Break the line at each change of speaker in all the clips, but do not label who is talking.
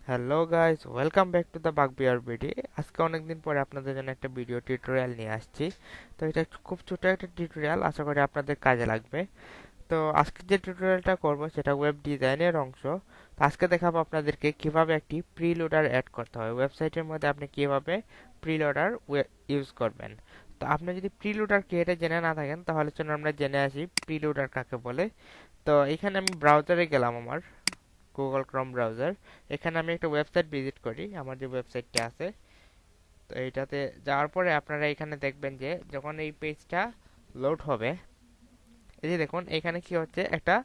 Hello guys, welcome back to the বাগবিয়ার video. আজকে অনেকদিন পরে আপনাদের জন্য একটা ভিডিও টিউটোরিয়াল নিয়ে আসছি। তো এটা খুব ছোট একটা টিউটোরিয়াল, আশা করি আপনাদের কাজে লাগবে। তো আজকে যে টিউটোরিয়ালটা করব সেটা ওয়েব ডিজাইনের অংশ। তো আজকে দেখাবো আপনাদেরকে কিভাবে একটি প্রিলোডার অ্যাড করতে হয় ওয়েবসাইটের মধ্যে। আপনি কিভাবে প্রিলোডার ইউজ করবেন। তো আপনি যদি প্রিলোডার কি এটা জেনে না থাকেন, তাহলে চলুন আমরা জেনে আসি প্রিলোডার কাকে বলে। তো এখানে আমি ব্রাউজারে গেলাম, আমার গুগল ক্রোম ব্রাউজার। এখানে আমি একটা ওয়েবসাইট ভিজিট করি, আমার যে ওয়েবসাইটটা আছে। তো এইটাতে যাওয়ার পরে আপনারা এখানে দেখবেন যে যখন এই পেজটা লোড হবে, এই যে দেখুন এখানে কি হচ্ছে, একটা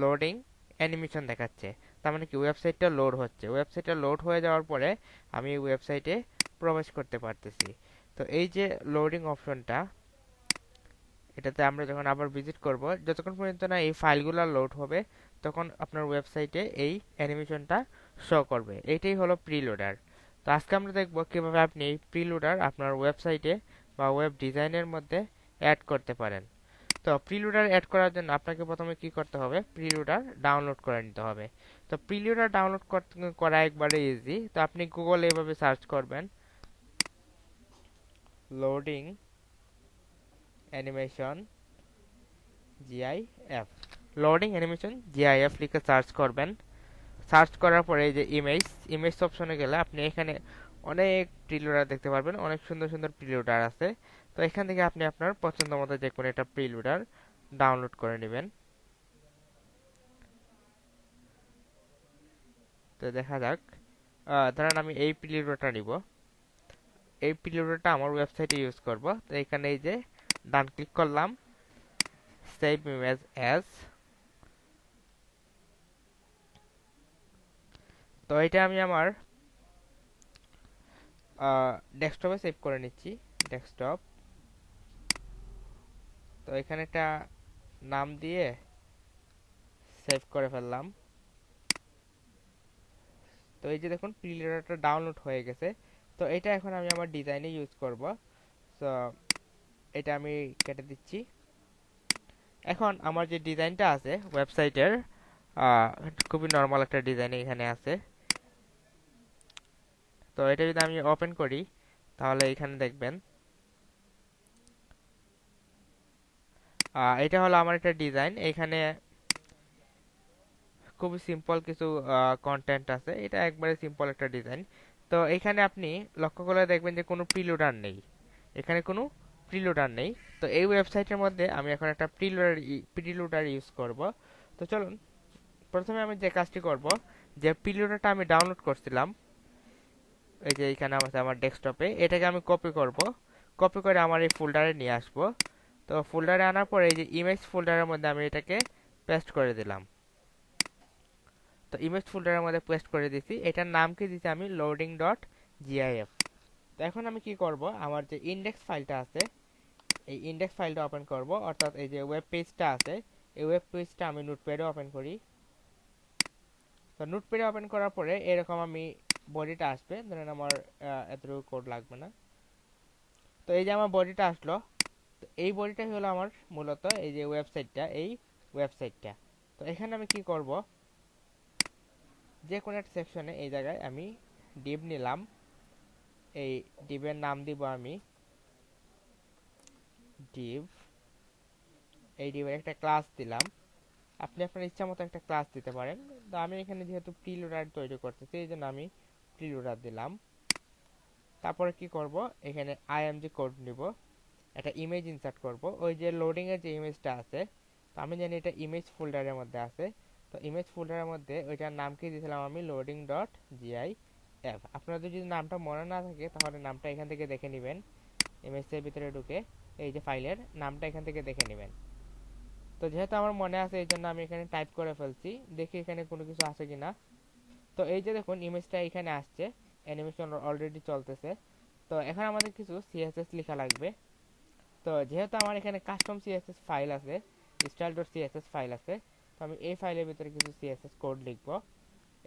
লোডিং অ্যানিমেশন দেখাচ্ছে। তার মানে কি ওয়েবসাইটটা লোড হচ্ছে। ওয়েবসাইটটা লোড হয়ে যাওয়ার পরে আমি ওয়েবসাইটে প্রবেশ করতে পারতেছি। তো এই যে লোডিং অপশনটা, এটাতে আমরা যখন আবার ভিজিট করব, যতক্ষণ পর্যন্ত না এই ফাইলগুলো লোড হবে তখন আপনার ওয়েবসাইটে এই অ্যানিমেশনটা শো করবে। এইটাই হলো প্রিলোডার। তো আজকে আমরা দেখব কিভাবে আপনি এই প্রিলোডার আপনার ওয়েবসাইটে বা ওয়েব ডিজাইনের মধ্যে অ্যাড করতে পারেন। তো প্রিলোডার অ্যাড করার জন্য আপনাকে প্রথমে কি করতে হবে, প্রিলোডার ডাউনলোড করে নিতে হবে। তো প্রিলোডার ডাউনলোড করা একবারে ইজি। তো আপনি গুগলে এইভাবে সার্চ করবেন, loading animation GIF. Loading animation GIF লিখে সার্চ করবেন। সার্চ করার পরে এই যে ইমেজ ইমেজ অপশনে গেলে আপনি এখানে অনেক প্রিলোডার দেখতে পারবেন। অনেক সুন্দর সুন্দর প্রিলোডার আছে। তো এখান থেকে আপনি আপনার পছন্দ মতো যে কোনো একটা প্রিলোডার ডাউনলোড করে নেবেন। তো দেখা যাক, ধরেন আমি এই প্রিলোডারটা নিব। এই প্রিলোডারটা আমার ওয়েবসাইটে ইউজ করব। তো এখানে এই যে ডান ক্লিক করলাম, সেভ ইমেজ অ্যাজ। তো এটা আমি আমার ডেস্কটপে সেভ করে নিচ্ছি, ডেস্কটপ। তো এখানে একটা নাম দিয়ে সেভ করে ফেললাম। তো এই যে দেখুন প্রিলোডারটা ডাউনলোড হয়ে গেছে। তো এটা এখন আমি আমার ডিজাইনে ইউজ করব। তো এটা আমি কেটে দিচ্ছি। এখন আমার যে ডিজাইনটা আছে ওয়েবসাইটের, খুবই নর্মাল একটা ডিজাইন এখানে আছে। তো এটা যদি আমি ওপেন করি, তাহলে এখানে দেখবেন এটা হলো আমার একটা ডিজাইন। এখানে খুবই সিম্পল কিছু কন্টেন্ট আছে। এটা একবারে সিম্পল একটা ডিজাইন। তো এখানে আপনি লক্ষ্য করে দেখবেন যে কোনো প্রিলোডার নেই, এখানে কোনো প্রিলোডার নেই। তো এই ওয়েবসাইটের মধ্যে আমি এখন একটা প্রিলোডার ইউজ করব। তো চলুন, প্রথমে আমি যে কাজটি করব, যে প্রিলোডারটা আমি ডাউনলোড করছিলাম, এই যে এখানে আছে আমার ডেস্কটপে, এটাকে আমি কপি করব। কপি করে আমার এই ফোল্ডারে নিয়ে আসব। তো ফোল্ডারে আনার পরে এই যে ইমেজ ফোল্ডারের মধ্যে আমি এটাকে পেস্ট করে দিলাম। তো ইমেজ ফোল্ডারের মধ্যে পেস্ট করে দিছি। এটার নাম কি দিছি আমি, লোডিং ডট জিআইএফ। তো এখন আমি কি করব, আমার যে ইন্ডেক্স ফাইলটা আছে, এই ইন্ডেক্স ফাইলটা ওপেন করব। অর্থাৎ এই যে ওয়েব পেজটা আছে, এই ওয়েব পেজটা আমি নোটপ্যাডে ওপেন করি। তো নোটপ্যাডে ওপেন করার পরে এরকম আমি বডিটা আসবে। ধরেন আমার এতটুকু কোড লাগবে না। তো এই যে আমার বডিটা আসলো। তো এই বডিটাই হলো আমার মূলত এই যে ওয়েবসাইটটা, এই ওয়েবসাইটটা। তো এখানে আমি কি করব, যে কোনো একটা সেকশনে এই জায়গায় আমি ডিভ নিলাম। এই ডিভের নাম দিব আমি ডিভ। এই ডিভের একটা ক্লাস দিলাম। আপনি আপনার ইচ্ছা মতো একটা ক্লাস দিতে পারেন। তো আমি এখানে যেহেতু প্রিলোডার তৈরি করতেছি, এই জন্য আমি প্রিলোডার দিলাম। তারপরে কি করব, এখানে আইএমজি কোড নিব, একটা ইমেজ ইনসার্ট করব। ওই যে লোডিং এর যে ইমেজটা আছে, তো আমি জানি এটা ইমেজ ফোল্ডারের মধ্যে আছে। তো ইমেজ ফোল্ডারের মধ্যে ওইটার নাম কি দিয়েছিলাম আমি, লোডিং ডট জিআইএফ। আপনাদের যদি নামটা মনে না থাকে তাহলে নামটা এখান থেকে দেখে নেবেন। ইমেজের ভিতরে ঢুকে এই যে ফাইলের নামটা এখান থেকে দেখে নেবেন। তো যেহেতু আমার মনে আছে এই জন্য আমি এখানে টাইপ করে ফেলছি, দেখি এখানে কোনো কিছু আছে কিনা। তো এই যে দেখুন ইমেজটা এখানে আসছে, অ্যানিমেশন অলরেডি চলতেছে। তো এখন আমাদের কিছু সিএসএস লেখা লাগবে। তো যেহেতু আমার এখানে কাস্টম সিএসএস ফাইল আছে, স্টাইল ডট সিএসএস ফাইল আছে, তো আমি এই ফাইলের ভিতরে কিছু সিএসএস কোড লিখব।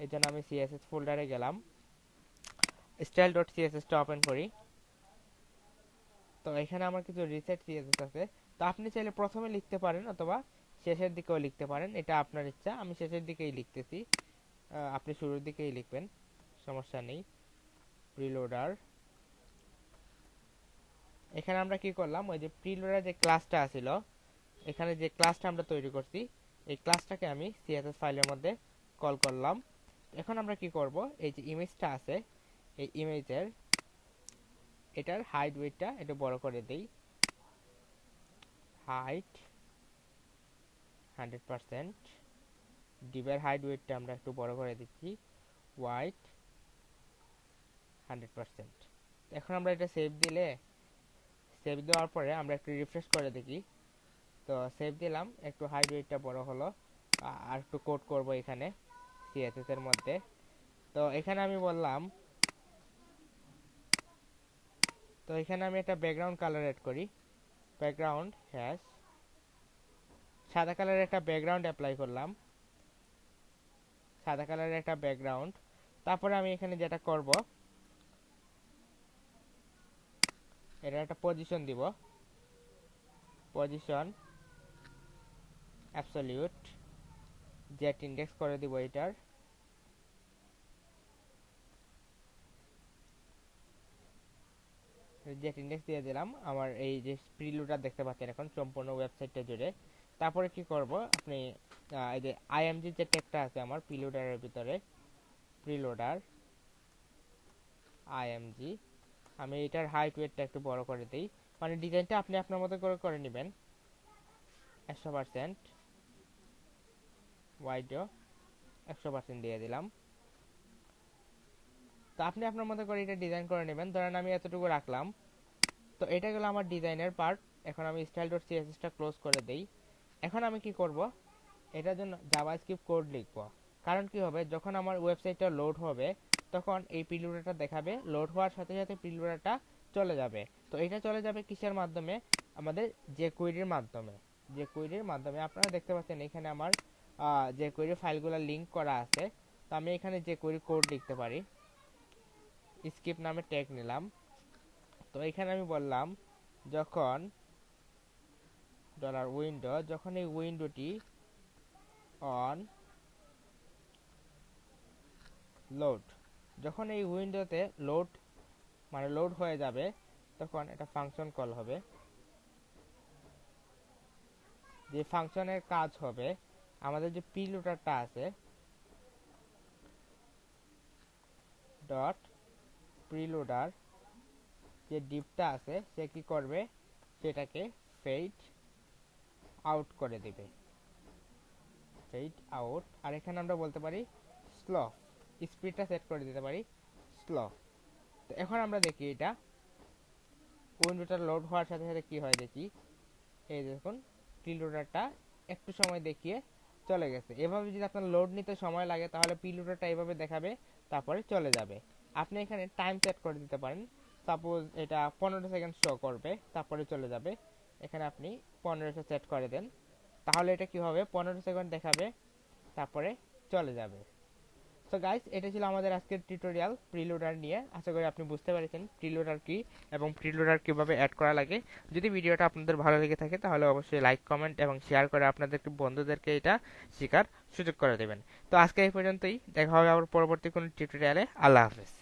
এই জন্য আমি সিএসএস ফোল্ডারে গেলাম, স্টাইল ডট সিএসএসটা ওপেন করি। তো এখানে আমার কিছু রিসেট সিএসএস আছে। তো আপনি চাইলে প্রথমে লিখতে পারেন অথবা শেষের দিকেও লিখতে পারেন, এটা আপনার ইচ্ছা। আমি শেষের দিকেই লিখতেছি, আপনি শুরুর দিকেই লিখবেন। সমস্যা নেই। প্রিলোডার, এখানে আমরা কি করলাম, ওই যে প্রিলোডার যে ক্লাসটা আছিল, এখানে যে ক্লাসটা আমরা তৈরি করছি, এই ক্লাসটাকে আমি সিএসএস ফাইলের মধ্যে কল করলাম। এখন আমরা কি করব, এই যে ইমেজটা আছে, এই ইমেজের এটার হাইট ওয়েটটা একটু বড় করে দেই। হাইট 100%, ডিভের হাইট ওয়েটটা আমরা একটু বড় করে দিচ্ছি, হোয়াইট 100%। এখন আমরা এটা সেভ দিলে, সেভ দেওয়ার পরে আমরা একটু রিফ্রেশ করে দেখি। তো সেভ দিলাম, একটু হাইট ওয়েটটা বড় হলো। আর একটু কোড করব এখানে সিএসএস এর মধ্যে। তো এখানে আমি বললাম, তো এখানে আমি একটা ব্যাকগ্রাউন্ড কালার এড করি। ব্যাকগ্রাউন্ড হ্যাশ সাদা কালারের একটা ব্যাকগ্রাউন্ড অ্যাপ্লাই করলাম, সাদা কালারের একটা ব্যাকগ্রাউন্ড। তারপরে আমি এখানে যেটা করব, এটা একটা পজিশন দিব, পজিশন অ্যাবসলিউট, জেট ইন্ডেক্স করে দিব এটার। জেট ইন্ডেক্স দিয়ে দিলাম। আমার এই যে প্রিলোডার দেখতে পাচ্ছেন এখন সম্পূর্ণ ওয়েবসাইটটা জুড়ে। তারপরে কি করব, আপনি এই যে আইএমজি যে ট্যাগটা আছে আমার প্রিলোডারের ভিতরে, প্রিলোডার আইএমজি, আমি এটার হাইট ওয়েটটা একটু বড় করে দিই। মানে ডিজাইনটা আপনি আপনার মতো করে করে নেবেন। 100%, ওয়াইডও 100% দিয়ে দিলাম। তো আপনি আপনার মতো করে এটা ডিজাইন করে নেবেন। ধরেন আমি এতটুকু রাখলাম। তো এটা গেল আমার ডিজাইনের পার্ট। এখন আমি style.css টা ক্লোজ করে দেই। এখন আমি কি করব, এটার জন্য জাভাস্ক্রিপ্ট কোড লিখব। কারণ কি হবে, যখন আমার ওয়েবসাইটটা লোড হবে তখন এই প্রিলোডারটা দেখাবে, লোড হওয়ার সাথে সাথে প্রিলোডারটা চলে যাবে। তো এটা চলে যাবে কিসের মাধ্যমে, আমাদের যে কুইরির মাধ্যমে। যে কুইরির মাধ্যমে আপনারা দেখতে পাচ্ছেন এখানে আমার যে কুইরি ফাইলগুলো লিংক করা আছে। তো আমি এখানে যে কুইরি কোড লিখতে পারি, স্কিপ নামে ট্যাগ নিলাম। তো এখানে আমি বললাম, যখন $উইন্ডো, যখন এই উইন্ডোটি অন লোড, যখন এই উইন্ডোতে লোড মানে লোড হয়ে যাবে, তখন এটা ফাংশন কল হবে। যে ফাংশনের কাজ হবে, আমাদের যে প্রিলোডারটা আছে, ডট প্রিলোডার যে ডিপটা আছে, সে কি করবে, সেটাকে ফেড আউট করে দিবে, ফেড আউট। আর এখানে আমরা বলতে পারি স্লো, স্পিডটা সেট করে দিতে পারি স্লো। তো এখন আমরা দেখি এটা উইন্ডোটা লোড হওয়ার সাথে সাথে কি হয় দেখি। এই দেখুন প্রিলোডারটা একটু সময় দেখিয়ে চলে গেছে। এভাবে যদি আপনার লোড নিতে সময় লাগে তাহলে প্রিলোডারটা এইভাবে দেখাবে, তারপরে চলে যাবে। আপনি এখানে টাইম সেট করে দিতে পারেন। সাপোজ এটা 15 সেকেন্ড শো করবে, তারপরে চলে যাবে। এখানে আপনি 1500 সেট করে দেন, তাহলে এটা কি হবে, 15 সেকেন্ড দেখাবে, তারপরে চলে যাবে। সো গাইস, এটা ছিল আমাদের আজকের টিউটোরিয়াল প্রিলোডার নিয়ে। আশা করি আপনি বুঝতে পেরেছেন প্রিলোডার কি এবং প্রিলোডার কিভাবে অ্যাড করা লাগে। যদি ভিডিওটা আপনাদের ভালো লেগে থাকে তাহলে অবশ্যই লাইক, কমেন্ট এবং শেয়ার করে আপনাদের বন্ধুদেরকে এটা শেখার সুযোগ করে দেবেন। তো আজকে এই পর্যন্তই, দেখা হবে আবার পরবর্তী কোনো টিউটোরিয়ালে। আল্লাহ হাফেজ।